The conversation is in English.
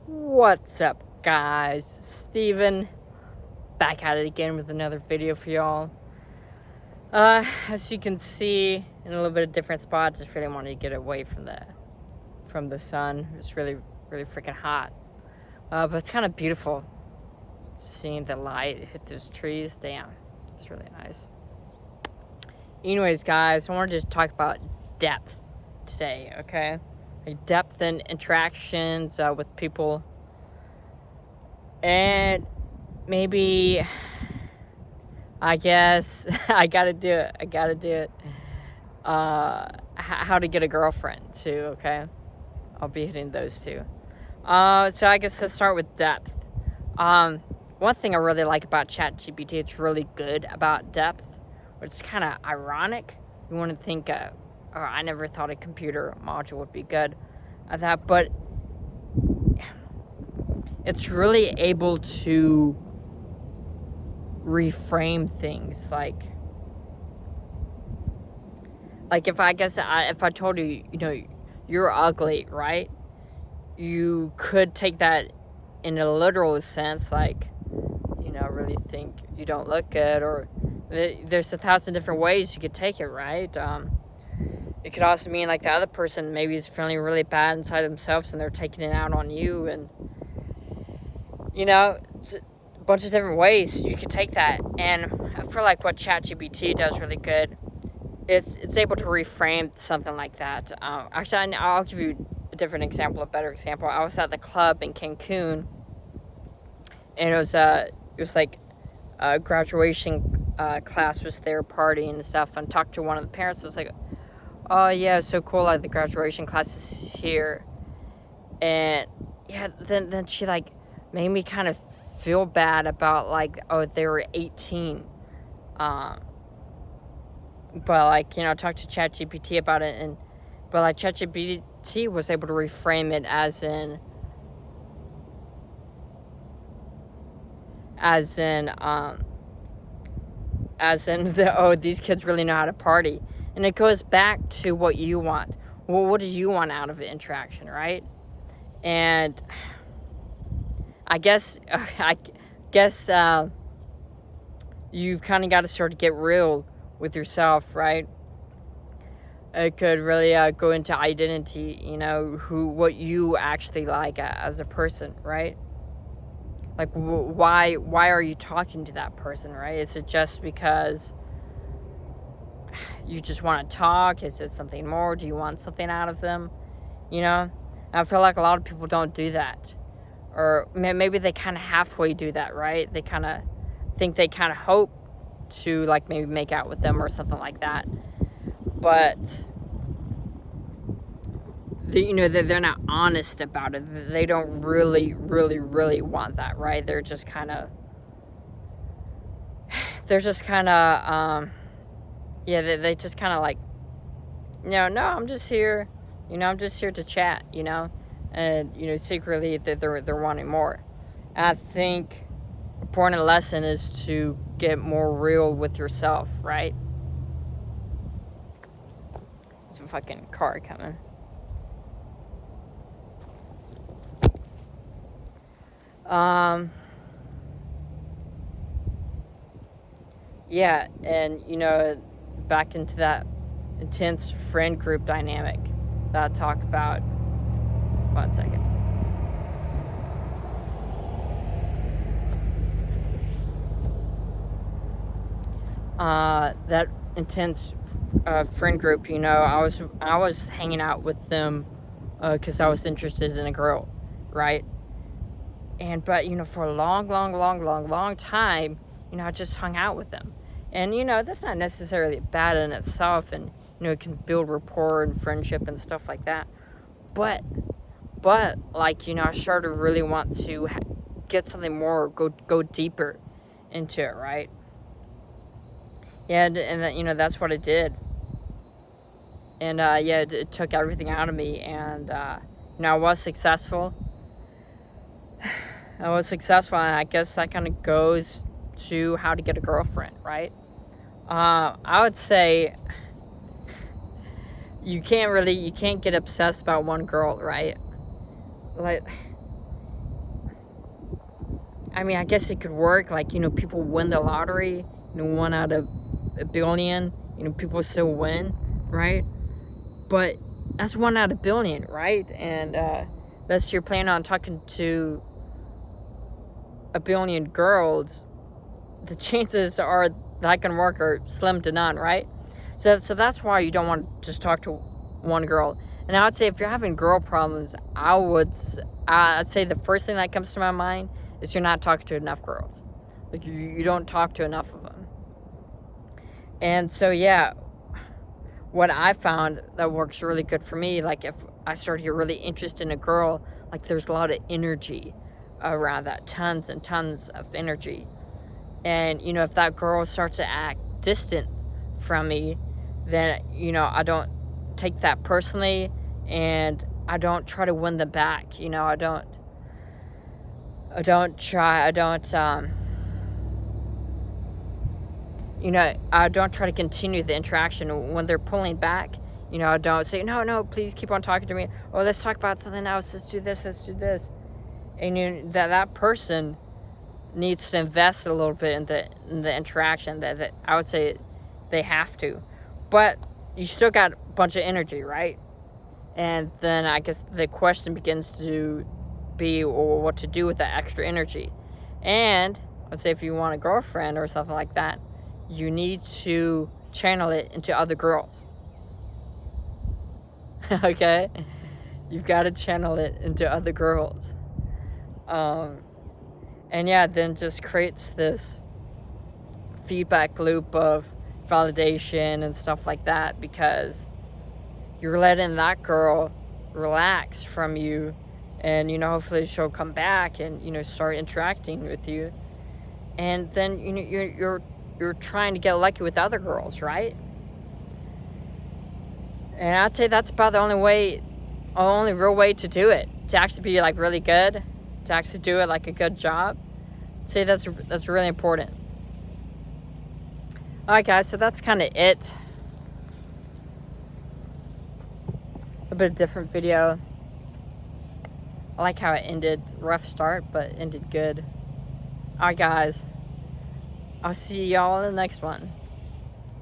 What's up, guys? Steven, back at it again with another video for y'all. As you can see, in a little bit of different spots, just really wanted to get away from the sun. It's really freaking hot. But it's kind of beautiful seeing the light hit those trees. Damn, it's really nice. Anyways, guys, I wanted to talk about depth today. Okay, like depth in interactions with people. And maybe, I guess, I gotta do it. How to get a girlfriend, too, okay? I'll be hitting those two. So I guess let's start with depth. One thing I really like about ChatGPT, it's really good about depth, but it's kind of ironic. You want to think, I never thought a computer module would be good at that, but it's really able to reframe things, like if I told you, you're ugly, right? You could take that in a literal sense, like, really think you don't look good, or there's 1,000 different ways you could take it, right? It could also mean like the other person maybe is feeling really bad inside themselves and they're taking it out on you, and it's a bunch of different ways you could take that. And I feel like what ChatGPT does really good, it's able to reframe something like that. Actually, I'll give you a different example, a better example. I was at the club in Cancun, and it was like a graduation class was there partying and stuff, and talked to one of the parents. I was like, oh yeah, so cool, like the graduation class is here. And yeah, then she like made me kind of feel bad about, like, oh, they were 18. But like, talk to ChatGPT about it, but like ChatGPT was able to reframe it as in these kids really know how to party. And it goes back to what you want. Well, what do you want out of the interaction, right? And I guess you've kind of got to start to get real with yourself, right? It could really go into identity, what you actually like as a person, right? Like, why are you talking to that person, right? Is it just because you just want to talk? Is it something more? Do you want something out of them? I feel like a lot of people don't do that. Or maybe they kind of halfway do that, right? They kind of think they kind of hope to, like, maybe make out with them or something like that. But they're not honest about it. They don't really want that, right? They're just kind of they just kind of like, no, I'm just here, I'm just here to chat, and secretly they're wanting more. And I think a important lesson is to get more real with yourself, right? There's a fucking car coming. Yeah, and back into that intense friend group dynamic that I talk about. 1 second. That intense friend group, I was hanging out with them because I was interested in a girl, right? But for a long time, I just hung out with them. And that's not necessarily bad in itself, and it can build rapport and friendship and stuff like that. But like, I started to really want to get something more, go deeper into it, right? Yeah, and that, that's what it did. And yeah, it took everything out of me, and I was successful. And I guess that kind of goes to how to get a girlfriend, right? I would say you can't get obsessed about one girl, right? Like, I mean, I guess it could work. Like, you know, people win the lottery, you know, 1 out of a billion, you know, people still win, right? But that's 1 out of a billion, right? And unless you're planning on talking to a billion girls, the chances are that can work are slim to none, right? So that's why you don't want to just talk to one girl. And I would say if you're having girl problems, I'd say the first thing that comes to my mind is you're not talking to enough girls. Like, you don't talk to enough of them. And so, yeah, what I found that works really good for me, like if I start to get really interested in a girl, like there's a lot of energy around that, tons and tons of energy. And, you know, if that girl starts to act distant from me, then, you know, I don't take that personally, and I don't try to win them back. You know, I don't try to continue the interaction when they're pulling back. You know, I don't say, no, please keep on talking to me. Oh, let's talk about something else. Let's do this. And that person needs to invest a little bit in the interaction. That I would say they have to. But you still got a bunch of energy, right? And then I guess the question begins to be, well, what to do with that extra energy. And let's say if you want a girlfriend or something like that, you need to channel it into other girls. Okay? You've got to channel it into other girls. And yeah, then just creates this feedback loop of validation and stuff like that, because you're letting that girl relax from you, and, you know, hopefully she'll come back and, you know, start interacting with you. And then, you know, you're trying to get lucky with other girls, right? And I'd say that's about the only real way to do it, to actually be like really good, to actually do it like a good job. I'd say that's really important. Alright guys, so that's kind of it. A bit of different video. I like how it ended. Rough start, but ended good. Alright guys, I'll see y'all in the next one.